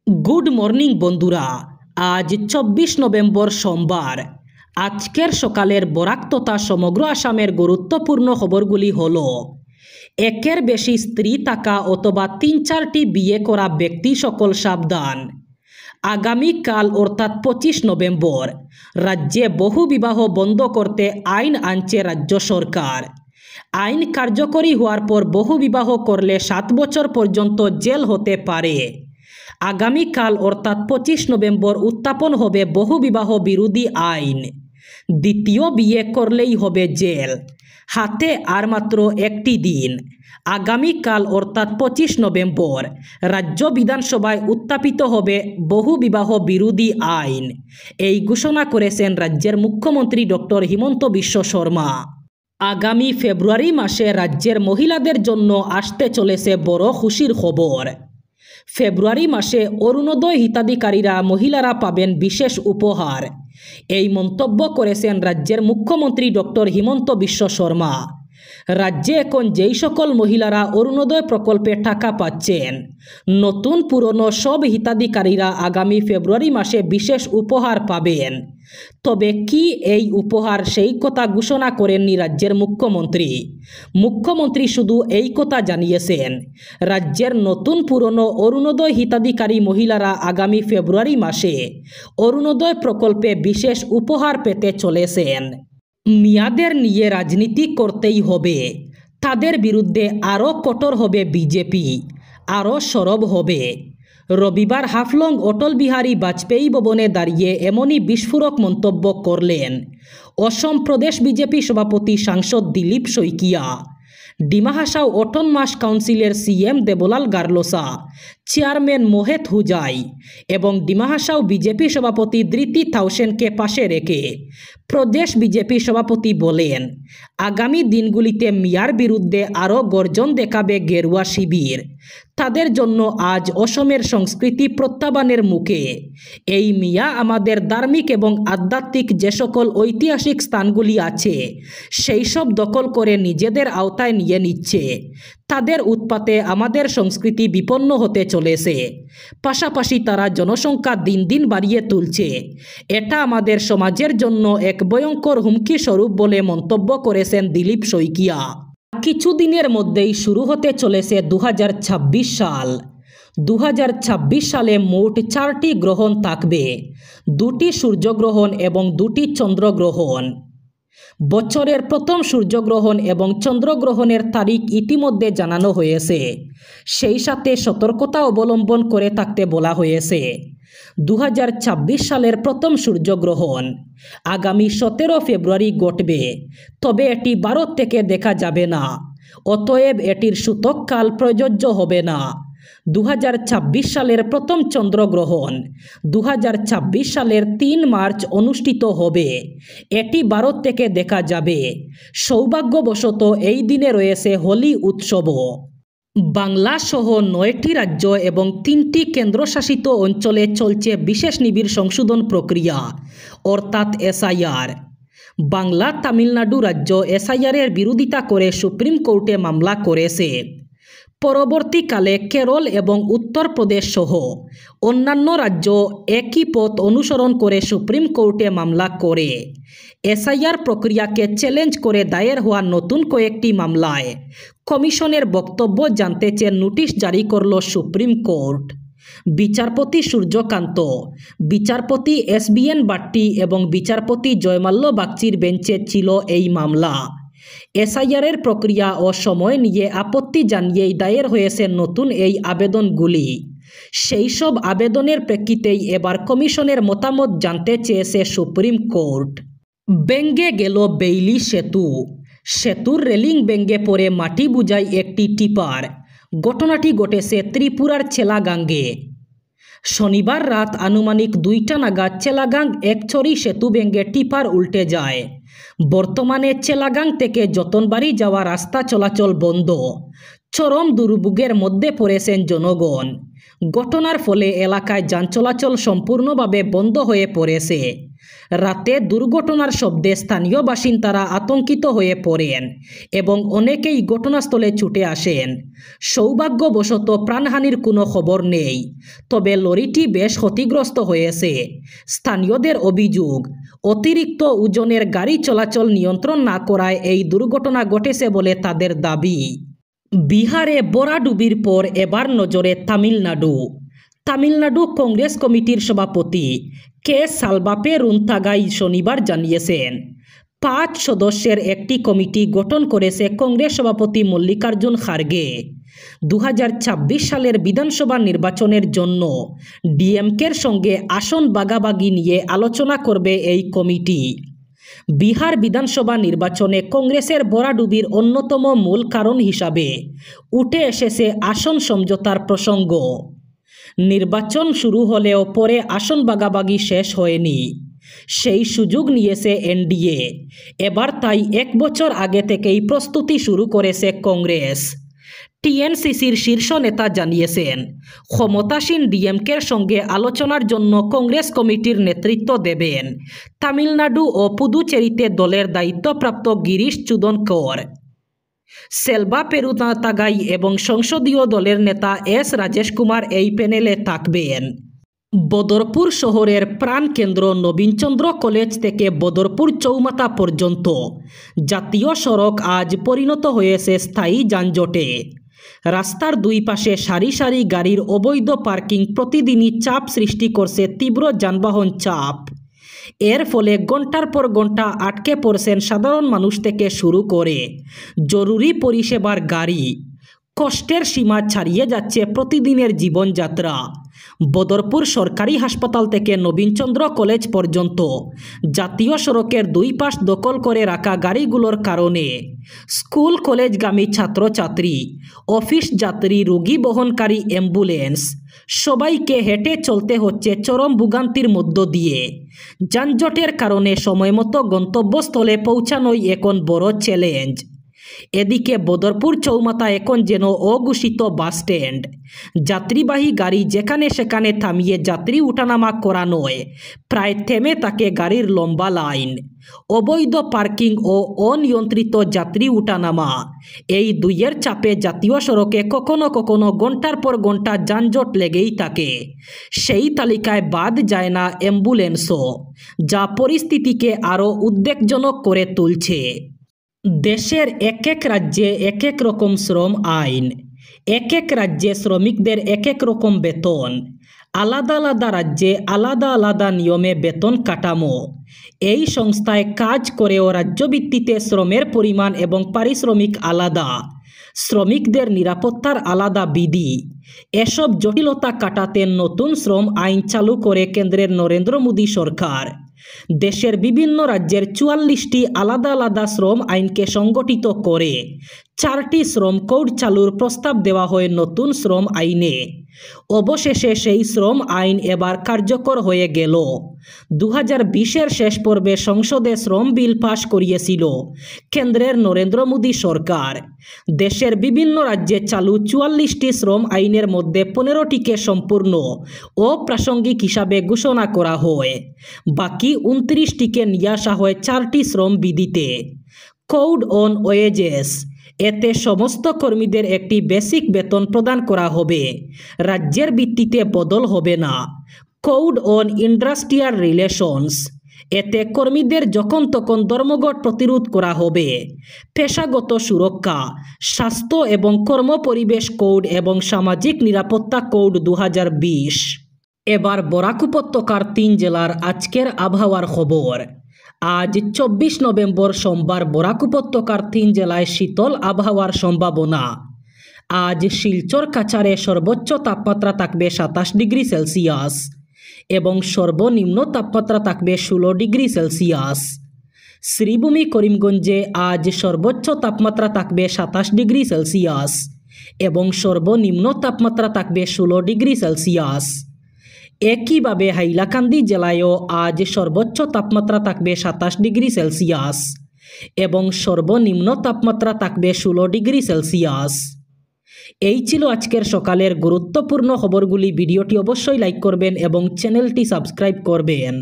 Good morning বন্ধুরা। আজ ২৪ November সোমবার। আজকের সকালের বরাক তথা সমগ্র আসামের গুরুত্বপূর্ণ খবরগুলি হল: একের বেশি স্ত্রী থাকা অথবা ৩-৪টি বিয়ে করা ব্যক্তি সকল সাবধান। আগামীকাল অর্থাৎ ২৫ নভেম্বর রাজ্যে বহু বিবাহ বন্ধ করতে আইন আনছে রাজ্য সরকার। আইন কার্যকরী হওয়ার পর বহু বিবাহ করলে 7 বছর পর্যন্ত জেল হতে পারে। আগামীকাল অর্থাৎ 25 নভেম্বর উত্থাপন হবে বহু বিবাহ বিরোধী আইন। দ্বিতীয় বিয়ে করলেই হবে জেল। হাতে আর মাত্র একটি দিন। আগামীকাল অর্থাৎ 25 নভেম্বর রাজ্য বিধানসভায় উত্থাপিত হবে বহু বিবাহ বিরোধী আইন। এই ঘোষণা করেছেন রাজ্যের মুখ্যমন্ত্রী ডক্টর হিমন্ত বিশ্ব শর্মা। আগামী ফেব্রুয়ারি মাসে রাজ্যের মহিলাদের জন্য আসতে চলেছে বড় খুশির খবর। ফেব্রুয়ারি মাসে অরুণোদয় হিতাধিকারীরা মহিলারা পাবেন বিশেষ উপহার। এই মন্তব্য করেছেন রাজ্যের মুখ্যমন্ত্রী ডক্টর হিমন্ত বিশ্ব শর্মা। রাজ্যে এখন যেই সকল মহিলারা অরুণোদয় প্রকল্পে টাকা পাচ্ছেন, নতুন পুরনো সব হিতাধিকারীরা আগামী ফেব্রুয়ারি মাসে বিশেষ উপহার পাবেন। তবে কি এই উপহার, সেই কথা ঘোষণা করেননি রাজ্যের মুখ্যমন্ত্রী। মুখ্যমন্ত্রী শুধু এই কথা জানিয়েছেন, রাজ্যের নতুন পুরনো অরুণোদয় হিতাধিকারী মহিলারা আগামী ফেব্রুয়ারি মাসে অরুণোদয় প্রকল্পে বিশেষ উপহার পেতে চলেছেন। মেয়াদের নিয়ে রাজনীতি করতেই হবে। তাদের বিরুদ্ধে আরও কঠোর হবে বিজেপি, আরও সরব হবে। রবিবার হাফলং অটল বিহারী বাজপেয়ী ভবনে দাঁড়িয়ে এমনই বিস্ফোরক মন্তব্য করলেন অসম প্রদেশ বিজেপি সভাপতি সাংসদ দিলীপ শইকিয়া। ডিমা হাসাও অটোনমাস কাউন্সিলের সিএম দেবলাল গারলোসা, চেয়ারম্যান মোহেত হুজাই এবং ডিমা হাসাও বিজেপি সভাপতি ধৃতি থাউসেনকে পাশে রেখে প্রদেশ বিজেপি সভাপতি বলেন, আগামী দিনগুলিতে মিয়ার বিরুদ্ধে আরও গর্জন দেখাবে গেরুয়া শিবির। তাদের জন্য আজ অসমের সংস্কৃতি প্রত্যাবানের মুখে। এই মিয়া আমাদের ধার্মিক এবং আধ্যাত্মিক যে সকল ঐতিহাসিক স্থানগুলি আছে সেই সব দখল করে নিজেদের আওতায় নিয়ে নিচ্ছে। তাদের উৎপাতে আমাদের সংস্কৃতি বিপন্ন হতে চলেছে। পাশাপাশি তারা জনসংখ্যা দিন দিন বাড়িয়ে তুলছে। এটা আমাদের সমাজের জন্য এক ভয়ঙ্কর হুমকি স্বরূপ বলে মন্তব্য করেছেন দিলীপ শইকিয়া। কিছুদিনের মধ্যেই শুরু হতে চলেছে 2026 সাল। 2026 সালে মোট 4টি গ্রহণ থাকবে, 2টি সূর্যগ্রহণ এবং 2টি চন্দ্রগ্রহণ। বছরের প্রথম সূর্যগ্রহণ এবং চন্দ্রগ্রহণের তারিখ ইতিমধ্যে জানানো হয়েছে। সেই সাথে সতর্কতা অবলম্বন করে থাকতে বলা হয়েছে। 2026 সালের প্রথম সূর্যগ্রহণ আগামী 17 ফেব্রুয়ারি ঘটবে, তবে এটি ভারত থেকে দেখা যাবে না। অতএব এটির সূতককাল প্রযোজ্য হবে না। 2026 সালের প্রথম চন্দ্রগ্রহণ 2026 সালের 3 মার্চ অনুষ্ঠিত হবে। এটি ভারত থেকে দেখা যাবে। সৌভাগ্যবশত এই দিনে রয়েছে হোলি উৎসবও। বাংলা সহ 9টি রাজ্য এবং 3টি কেন্দ্রশাসিত অঞ্চলে চলছে বিশেষ নিবিড় সংশোধন প্রক্রিয়া অর্থাৎ এসআইআর। বাংলা তামিলনাড়ু রাজ্য এসআইআরের বিরোধিতা করে সুপ্রিম কোর্টে মামলা করেছে। পরবর্তীকালে কেরল এবং উত্তরপ্রদেশ সহ অন্যান্য রাজ্য একই পথ অনুসরণ করে সুপ্রিম কোর্টে মামলা করে। এসআইআর প্রক্রিয়াকে চ্যালেঞ্জ করে দায়ের হওয়া নতুন কয়েকটি মামলায় কমিশনের বক্তব্য জানতে চেয়ে নোটিশ জারি করল সুপ্রিম কোর্ট। বিচারপতি সূর্যকান্ত, বিচারপতি SBN বাট্টি এবং বিচারপতি জয়মাল্য বাগচির বেঞ্চে ছিল এই মামলা। এসআইআরের প্রক্রিয়া ও সময় নিয়ে আপত্তি জানিয়েই দায়ের হয়েছে নতুন এই আবেদনগুলি। সেই সব আবেদনের প্রেক্ষিতেই এবার কমিশনের মতামত জানতে চেয়েছে সুপ্রিম কোর্ট। ভেঙে গেল বেইলি সেতু। সেতুর রেলিং ভেঙে পড়ে মাটি বোঝাই একটি টিপার। ঘটনাটি ঘটেছে ত্রিপুরার চেলাগাঙ্গে। শনিবার রাত আনুমানিক 2টা নাগাদ চেলাগাং একছড়ি সেতু ভেঙে টিপার উল্টে যায়। বর্তমানে চেলাগাং থেকে যতনবাড়ি যাওয়া রাস্তা চলাচল বন্ধ। চরম দুর্ভোগের মধ্যে পড়েছেন জনগণ। ঘটনার ফলে এলাকায় যান চলাচল সম্পূর্ণভাবে বন্ধ হয়ে পড়েছে। রাতে দুর্ঘটনার শব্দে স্থানীয় বাসিন্দারা আতঙ্কিত হয়ে পড়েন এবং অনেকেই ঘটনাস্থলে ছুটে আসেন। সৌভাগ্যবশত প্রাণহানির কোনো খবর নেই, তবে লরিটি বেশ ক্ষতিগ্রস্ত হয়েছে। স্থানীয়দের অভিযোগ, অতিরিক্ত ওজনের গাড়ি চলাচল নিয়ন্ত্রণ না করায় এই দুর্ঘটনা ঘটেছে বলে তাদের দাবি। বিহারে বরাডুবির পর এবার নজরে তামিলনাড়ু কংগ্রেস কমিটির সভাপতি কে সালবাপে রুন্থাগাই শনিবার জানিয়েছেন 5 সদস্যের একটি কমিটি গঠন করেছে কংগ্রেস সভাপতি মল্লিকার্জুন খার্গে। 2026 সালের বিধানসভা নির্বাচনের জন্য ডিএমকের সঙ্গে আসন ভাগাভাগি নিয়ে আলোচনা করবে এই কমিটি। বিহার বিধানসভা নির্বাচনে কংগ্রেসের বরাডুবির অন্যতম মূল কারণ হিসাবে উঠে এসেছে আসন সমঝোতার প্রসঙ্গ। নির্বাচন শুরু হলেও পরে আসন ভাগাভাগি শেষ হয়নি। সেই সুযোগ নিয়েছে এনডিএ। এবার তাই 1 বছর আগে থেকেই প্রস্তুতি শুরু করেছে কংগ্রেস। টিএনসিসির শীর্ষ নেতা জানিয়েছেন ক্ষমতাসীন ডিএমকের সঙ্গে আলোচনার জন্য কংগ্রেস কমিটির নেতৃত্ব দেবেন তামিলনাড়ু ও পুদুচেরিতে দলের দায়িত্বপ্রাপ্ত গিরিশ চুদনকর। সেলবা পেরুনাতাগাই এবং সংসদীয় দলের নেতা এস রাজেশ কুমার এই প্যানেলে থাকবেন। বদরপুর শহরের প্রাণকেন্দ্র নবীনচন্দ্র কলেজ থেকে বদরপুর চৌমাথা পর্যন্ত জাতীয় সড়ক আজ পরিণত হয়েছে স্থায়ী যানজটে। রাস্তার দুই পাশে সারি সারি গাড়ির অবৈধ পার্কিং প্রতিদিনই চাপ সৃষ্টি করছে তীব্র যানবাহন চাপ। এর ফলে ঘন্টার পর ঘন্টা আটকে পড়ছেন সাধারণ মানুষ থেকে শুরু করে জরুরি পরিষেবার গাড়ি। কষ্টের সীমা ছাড়িয়ে যাচ্ছে প্রতিদিনের জীবনযাত্রা। বদরপুর সরকারি হাসপাতাল থেকে নবীনচন্দ্র কলেজ পর্যন্ত জাতীয় সড়কের দুই পাশ দখল করে রাখা গাড়িগুলোর কারণে স্কুল কলেজগামী ছাত্রছাত্রী, অফিস যাত্রী, রোগী বহনকারী অ্যাম্বুলেন্স সবাইকে হেঁটে চলতে হচ্ছে চরম ভোগান্তির মধ্য দিয়ে। যানজটের কারণে সময়মতো গন্তব্যস্থলে পৌঁছানোই এখন বড় চ্যালেঞ্জ। এদিকে বদরপুর চৌমাথা এখন যেন অঘোষিত বাসস্ট্যান্ড। যাত্রীবাহী গাড়ি যেখানে সেখানে থামিয়ে যাত্রী উঠানামা করা নয়, প্রায় থেমে থাকে গাড়ির লম্বা লাইন। অবৈধ পার্কিং ও অনিয়ন্ত্রিত যাত্রী উঠানামা, এই দুইয়ের চাপে জাতীয় সড়কে কখনো কখনো ঘন্টার পর ঘন্টা যানজট লেগেই থাকে। সেই তালিকায় বাদ যায় না অ্যাম্বুলেন্সও, যা পরিস্থিতিকে আরও উদ্বেগজনক করে তুলছে। দেশের এক এক রাজ্যে এক এক রকম শ্রম আইন, এক এক রাজ্যে শ্রমিকদের এক এক রকম বেতন, আলাদা আলাদা রাজ্যে আলাদা আলাদা নিয়মে বেতন কাঠামো। এই সংস্থায় কাজ করেও রাজ্যভিত্তিতে শ্রমের পরিমাণ এবং পারিশ্রমিক আলাদা, শ্রমিকদের নিরাপত্তার আলাদা বিধি। এসব জটিলতা কাটাতে নতুন শ্রম আইন চালু করে কেন্দ্রের নরেন্দ্র মোদী সরকার। দেশের বিভিন্ন রাজ্যের 44টি আলাদা আলাদা শ্রম আইনকে সংগঠিত করে 4টি শ্রম কোড চালুর প্রস্তাব দেওয়া হয় নতুন শ্রম আইনে। অবশেষে সেই শ্রম আইন এবার কার্যকর হয়ে গেল। 2020-এর শেষ পর্বে সংসদে শ্রম বিল পাশ করিয়েছিল কেন্দ্রের নরেন্দ্র মোদী সরকার। দেশের বিভিন্ন রাজ্যে চালু 44টি শ্রম আইনের মধ্যে 15টিকে সম্পূর্ণ অপ্রাসঙ্গিক হিসাবে ঘোষণা করা হয়। বাকি 29টিকে নিয়ে আসা হয় 4টি শ্রম বিধিতে। কোড অন ওয়েজেস, এতে সমস্ত কর্মীদের একটি বেসিক বেতন প্রদান করা হবে, রাজ্যের ভিত্তিতে বদল হবে না। কোড অন ইন্ডাস্ট্রিয়াল রিলেশনস, এতে কর্মীদের যখন তখন ধর্মঘট প্রতিরোধ করা হবে। পেশাগত সুরক্ষা, স্বাস্থ্য এবং কর্মপরিবেশ কোড এবং সামাজিক নিরাপত্তা কোড 2020। এবার বরাক উপত্যকার 3 জেলার আজকের আবহাওয়ার খবর। আজ 24 নভেম্বর সোমবার বরাক উপত্যকার 3 জেলায় শীতল আবহাওয়ার সম্ভাবনা। আজ শিলচর কাছাড়ে সর্বোচ্চ তাপমাত্রা থাকবে 27 ডিগ্রি সেলসিয়াস এবং সর্বনিম্ন তাপমাত্রা থাকবে 16 ডিগ্রি সেলসিয়াস। শ্রীভূমি করিমগঞ্জে আজ সর্বোচ্চ তাপমাত্রা থাকবে 27 ডিগ্রি সেলসিয়াস এবং সর্বনিম্ন তাপমাত্রা থাকবে 16 ডিগ্রি সেলসিয়াস। একইভাবে হাইলাকান্দি জেলায়ও আজ সর্বোচ্চ তাপমাত্রা থাকবে 27 ডিগ্রি সেলসিয়াস এবং সর্বনিম্ন তাপমাত্রা থাকবে 16 ডিগ্রি সেলসিয়াস। এই ছিল আজকের সকালের গুরুত্বপূর্ণ খবরগুলি। ভিডিওটি অবশ্যই লাইক করবেন এবং চ্যানেলটি সাবস্ক্রাইব করবেন।